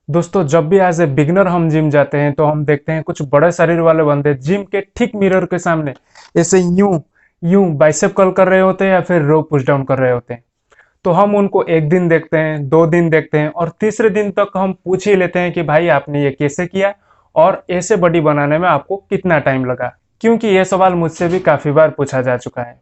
दोस्तों जब भी एज ए बिगनर हम जिम जाते हैं तो हम देखते हैं कुछ बड़े शरीर वाले बंदे जिम के ठीक मिरर के सामने ऐसे यूं यूं बाइसेप कर्ल कर रहे होते हैं या फिर रो पुश डाउन कर रहे होते हैं। तो हम उनको एक दिन देखते हैं, 2 दिन देखते हैं और तीसरे दिन तक हम पूछ ही लेते हैं कि भाई आपने ये कैसे किया और ऐसे बॉडी बनाने में आपको कितना टाइम लगा, क्योंकि ये सवाल मुझसे भी काफी बार पूछा जा चुका है।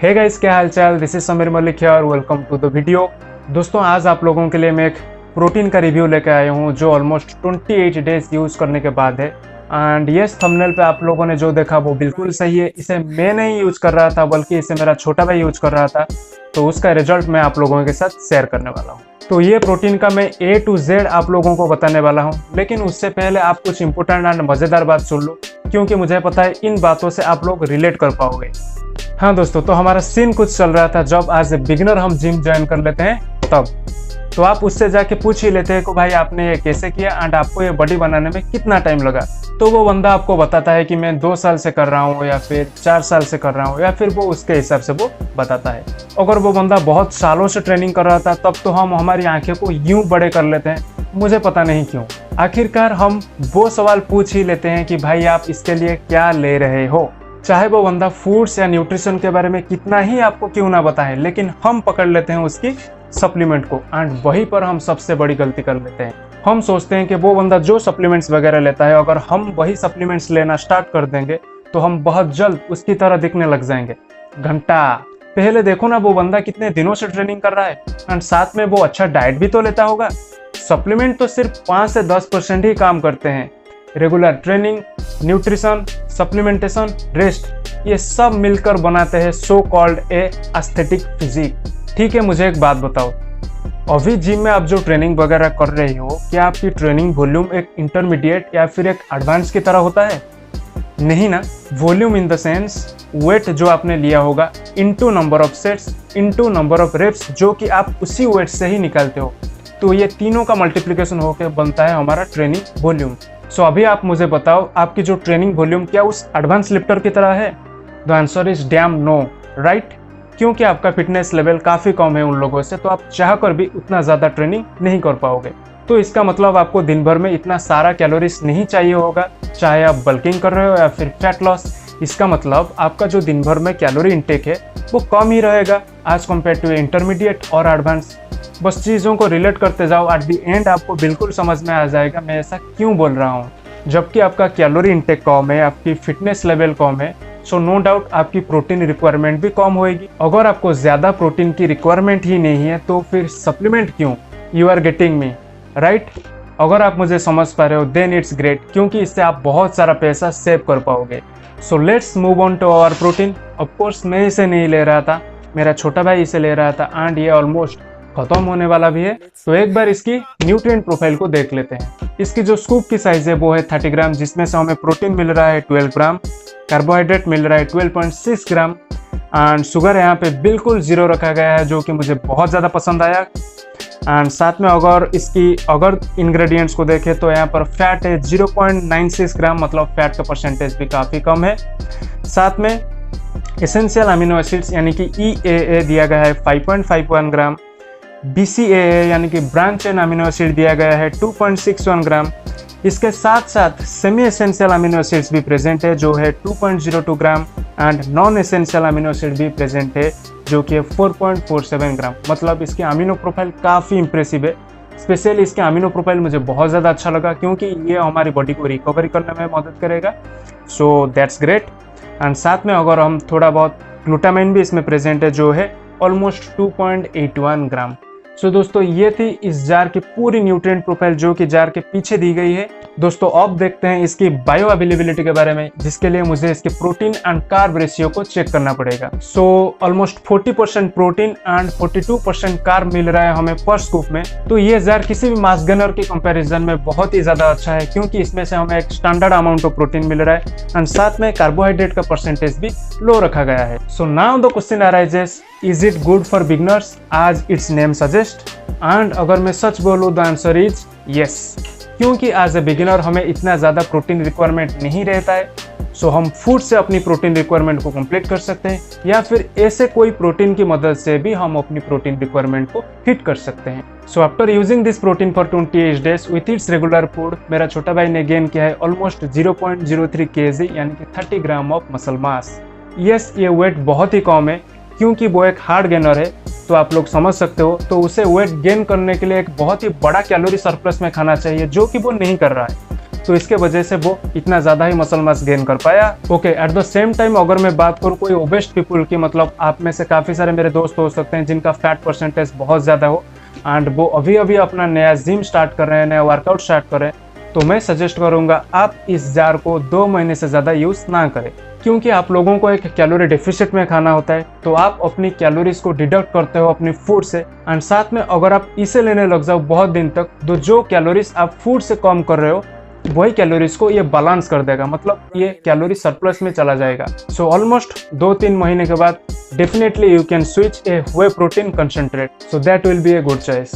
हे गाइस, क्या हाल चाल, this is Sameer Malik here, welcome to the video. दोस्तों आज आप लोगों के लिए मैं एक प्रोटीन का रिव्यू लेकर आया हूँ जो ऑलमोस्ट 28 डेज यूज करने के बाद है। एंड यस, थंबनेल पे आप लोगों ने जो देखा वो बिल्कुल सही है। इसे मैं नहीं यूज कर रहा था बल्कि इसे मेरा छोटा भाई यूज कर रहा था, तो उसका रिजल्ट मैं आप लोगों के साथ शेयर करने वाला हूँ। तो ये प्रोटीन का मैं A to Z आप लोगों को बताने वाला हूँ, लेकिन उससे पहले आप कुछ इंपॉर्टेंट एंड मजेदार बात सुन लो, क्योंकि मुझे पता है इन बातों से आप लोग रिलेट कर पाओगे। हाँ दोस्तों, तो हमारा सीन कुछ चल रहा था जब एज ए बिगिनर हम जिम ज्वाइन कर लेते हैं तब। तो आप उससे जाके पूछ ही लेते हैं कि भाई आपने ये कैसे किया एंड आपको ये बॉडी बनाने में कितना टाइम लगा। तो वो बंदा आपको बताता है कि मैं 2 साल से कर रहा हूँ या फिर 4 साल से कर रहा हूँ, या फिर वो उसके हिसाब से वो बताता है। अगर वो बंदा बहुत सालों से ट्रेनिंग कर रहा था तब तो हम हमारी आंखें को यूं बड़े कर लेते हैं, मुझे पता नहीं क्यों। आखिरकार हम वो सवाल पूछ ही लेते हैं कि भाई आप इसके लिए क्या ले रहे हो, चाहे वो बंदा फूड्स या न्यूट्रिशन के बारे में कितना ही आपको क्यों ना बताए, लेकिन हम पकड़ लेते हैं उसकी सप्लीमेंट को। एंड वहीं पर हम सबसे बड़ी गलती कर लेते हैं। हम सोचते हैं कि वो बंदा जो सप्लीमेंट्स वगैरह लेता है, अगर हम वही सप्लीमेंट्स लेना स्टार्ट कर देंगे तो हम बहुत जल्द उसकी तरह दिखने लग जाएंगे। घंटा पहले देखो ना, वो बंदा कितने दिनों से ट्रेनिंग कर रहा है एंड साथ में वो अच्छा डाइट भी तो लेता होगा। सप्लीमेंट तो सिर्फ 5 से 10% ही काम करते हैं। Regular training, nutrition, supplementation, rest, ये सब मिलकर बनाते हैं so called a aesthetic physique. ठीक है, मुझे एक बात बताओ, अभी जिम में आप जो ट्रेनिंग वगैरह कर रही हो, क्या आपकी ट्रेनिंग वॉल्यूम एक इंटरमीडिएट या फिर एक एडवांस की तरह होता है? नहीं ना। Volume in the sense weight जो आपने लिया होगा into number of sets into number of reps, जो कि आप उसी वेट से ही निकालते हो। तो ये तीनों का मल्टीप्लिकेशन होकर बनता है हमारा ट्रेनिंग वॉल्यूम। सो अभी आप मुझे बताओ, आपकी जो ट्रेनिंग वॉल्यूम क्या उस एडवांस लिफ्टर की तरह है? The answer is damn no, right? क्योंकि आपका फिटनेस लेवल काफ़ी कम है उन लोगों से, तो आप चाहकर भी उतना ज़्यादा ट्रेनिंग नहीं कर पाओगे। तो इसका मतलब आपको दिन भर में इतना सारा कैलोरीज नहीं चाहिए होगा, चाहे आप बल्किंग कर रहे हो या फिर फैट लॉस। इसका मतलब आपका जो दिन भर में कैलोरी इंटेक है वो कम ही रहेगा एज कम्पेयर टू इंटरमीडिएट और एडवांस। बस चीज़ों को रिलेट करते जाओ, एट दी एंड आपको बिल्कुल समझ में आ जाएगा मैं ऐसा क्यों बोल रहा हूँ। जबकि आपका कैलोरी इंटेक कम है, आपकी फिटनेस लेवल कम है, सो नो डाउट आपकी प्रोटीन रिक्वायरमेंट भी कम होएगी। अगर आपको ज़्यादा प्रोटीन की रिक्वायरमेंट ही नहीं है तो फिर सप्लीमेंट क्यों? You are getting me, right? अगर आप मुझे समझ पा रहे हो देन इट्स ग्रेट, क्योंकि इससे आप बहुत सारा पैसा सेव कर पाओगे। So let's move on to our protein. Of course मैं इसे नहीं ले रहा था, मेरा छोटा भाई इसे ले रहा था एंड ये ऑलमोस्ट खत्म होने वाला भी है। तो एक बार इसकी न्यूट्रिएंट प्रोफाइल को देख लेते हैं। इसकी जो स्कूप की साइज है वो है 30 ग्राम, जिसमें से हमें प्रोटीन मिल रहा है 12 ग्राम, कार्बोहाइड्रेट मिल रहा है 12.6 ग्राम एंड शुगर यहाँ पे बिल्कुल 0 रखा गया है, जो कि मुझे बहुत ज़्यादा पसंद आया। एंड साथ में अगर इंग्रेडिएंट्स को देखें तो यहाँ पर फैट है 0.96 ग्राम, मतलब फैट का परसेंटेज भी काफ़ी कम है। साथ में एसेंशियल अमीनो एसिड्स यानी कि EAA दिया गया है 5.51 ग्राम, BCAA यानी कि ब्रांच चेन अमीनो एसिड दिया गया है 2.61 ग्राम। इसके साथ साथ सेमी एसेंशियल अमीनो एसिड्स भी प्रेजेंट है जो है 2.02 gram and non essential amino acid भी प्रेजेंट है जो कि है 4.47 ग्राम। मतलब इसकी अमीनो प्रोफाइल काफ़ी इंप्रेसिव है। स्पेशली इसके अमीनो प्रोफाइल मुझे बहुत ज़्यादा अच्छा लगा, क्योंकि ये हमारी बॉडी को रिकवरी करने में मदद करेगा। So that's great. एंड साथ में अगर हम थोड़ा बहुत ग्लूटामाइन भी इसमें प्रेजेंट है जो है ऑलमोस्ट 2.81 ग्राम। सो दोस्तों ये थी इस जार की पूरी न्यूट्रिएंट प्रोफाइल जो कि जार के पीछे दी गई है। दोस्तों अब देखते हैं इसकी बायो अवेलेबिलिटी के बारे में, जिसके लिए मुझे इसके प्रोटीन एंड कार्ब रेशियो को चेक करना पड़ेगा। So almost 40% protein and 42% carb मिल रहा है हमें पर स्कूप में। तो ये जार किसी भी मास गेनर के कंपैरिजन में बहुत ही ज्यादा अच्छा है, क्योंकि इसमें से हमें एक स्टैंडर्ड अमाउंट ऑफ प्रोटीन मिल रहा है एंड साथ में कार्बोहाइड्रेट का परसेंटेज भी लो रखा गया है। So now the question arises, is it good for beginners as its name suggest? And अगर मैं सच बोलूँ द आंसर इज यस, क्योंकि एज ए बिगिनर हमें इतना ज़्यादा प्रोटीन रिक्वायरमेंट नहीं रहता है। सो हम फूड से अपनी प्रोटीन रिक्वायरमेंट को कंप्लीट कर सकते हैं, या फिर ऐसे कोई प्रोटीन की मदद से भी हम अपनी प्रोटीन रिक्वायरमेंट को हिट कर सकते हैं। So after using this protein for 28 days with its regular food, मेरा छोटा भाई ने गेन किया है ऑलमोस्ट 0.03 kg यानी कि 30 gram of muscle mass. Yes, ये वेट बहुत ही कम है क्योंकि वो एक हार्ड गेनर है, तो आप लोग समझ सकते हो। तो उसे वेट गेन करने के लिए एक बहुत ही बड़ा कैलोरी सरप्लस में खाना चाहिए, जो कि वो नहीं कर रहा है। तो इसके वजह से वो इतना ज़्यादा ही मसल मास गेन कर पाया। Okay, at the same time अगर मैं बात करूँ कोई ओबेस्ट पीपल की, मतलब आप में से काफ़ी सारे मेरे दोस्त हो सकते हैं जिनका फैट परसेंटेज बहुत ज़्यादा हो एंड वो अभी अभी अपना नया जिम स्टार्ट कर रहे हैं, नया वर्कआउट स्टार्ट कर रहे हैं, तो मैं सजेस्ट करूँगा आप इस जार को 2 महीने से ज़्यादा यूज़ ना करें, क्योंकि आप लोगों को एक कैलोरी डेफिसिट में खाना होता है। तो आप अपनी कैलोरीज को डिडक्ट करते हो अपनी फूड से, एंड साथ में अगर आप इसे लेने लग जाओ बहुत दिन तक, तो जो कैलोरीज आप फूड से कम कर रहे हो वही कैलोरीज को ये बैलेंस कर देगा, मतलब ये कैलोरी सरप्लस में चला जाएगा। सो ऑलमोस्ट 2-3 महीने के बाद definitely you can switch a whey protein concentrate, so that will be a good choice.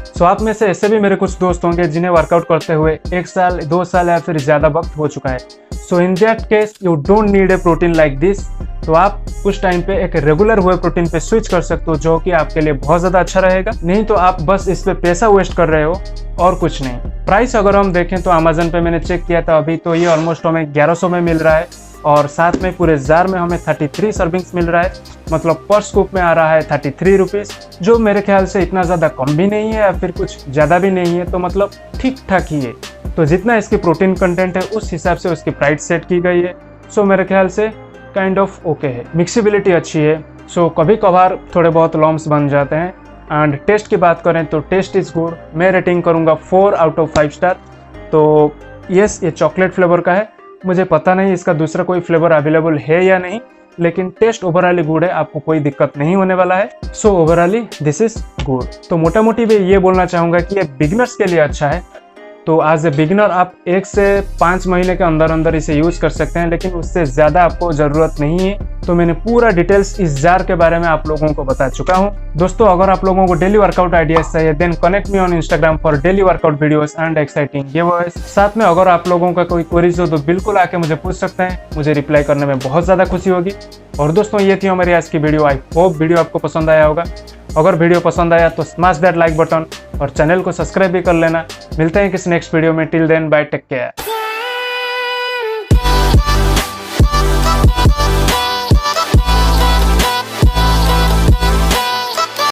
So आप में से ऐसे भी मेरे कुछ दोस्त होंगे जिन्हें वर्कआउट करते हुए 1 साल 2 साल या फिर ज़्यादा वक्त हो चुका है। So in that case you don't need a protein like this, तो आप उस टाइम पे एक रेगुलर हुए प्रोटीन पे स्विच कर सकते हो, जो कि आपके लिए बहुत ज़्यादा अच्छा रहेगा। नहीं तो आप बस इस पे पैसा वेस्ट कर रहे हो और कुछ नहीं। प्राइस अगर हम देखें तो अमेजन पे मैंने चेक किया था अभी, तो ये ऑलमोस्ट हमें 1100 में मिल रहा है, और साथ में पूरे जार में हमें 33 सर्विंग्स मिल रहा है, मतलब पर स्कूप में आ रहा है 33 रुपीज़, जो मेरे ख्याल से इतना ज़्यादा कम भी नहीं है या फिर कुछ ज़्यादा भी नहीं है, तो मतलब ठीक ठाक ही है। तो जितना इसकी प्रोटीन कंटेंट है उस हिसाब से उसकी प्राइस सेट की गई है। सो मेरे ख्याल से काइंड ऑफ ओके है, मिक्सिबिलिटी अच्छी है। सो कभी कभार थोड़े बहुत लॉम्स बन जाते हैं। एंड टेस्ट की बात करें तो टेस्ट इज़ गुड, मैं रेटिंग करूँगा 4 आउट ऑफ 5 स्टार। तो यस, ये चॉकलेट फ्लेवर का है, मुझे पता नहीं इसका दूसरा कोई फ्लेवर अवेलेबल है या नहीं, लेकिन टेस्ट ओवरऑली गुड है, आपको कोई दिक्कत नहीं होने वाला है। सो ओवरऑली दिस इज गुड। तो मोटा मोटी मैं ये बोलना चाहूँगा कि ये बिगिनर्स के लिए अच्छा है। तो एज ए बिगिनर आप 1 से 5 महीने के अंदर अंदर इसे यूज़ कर सकते हैं, लेकिन उससे ज़्यादा आपको ज़रूरत नहीं है। तो मैंने पूरा डिटेल्स इस जार के बारे में आप लोगों को बता चुका हूँ। दोस्तों, अगर आप लोगों को डेली वर्कआउट आइडियाज चाहिए then connect me on Instagram for daily workout videos and exciting giveaways. साथ में अगर आप लोगों का कोई क्वेरीज हो तो बिल्कुल आके मुझे पूछ सकते हैं, मुझे रिप्लाई करने में बहुत ज़्यादा खुशी होगी। और दोस्तों, ये थी हमारी आज की वीडियो। आई होप वीडियो आपको पसंद आया होगा। अगर वीडियो पसंद आया तो स्मैश दैट लाइक बटन और चैनल को सब्सक्राइब भी कर लेना। मिलते हैं किसी नेक्स्ट वीडियो में। Till then, bye, take care.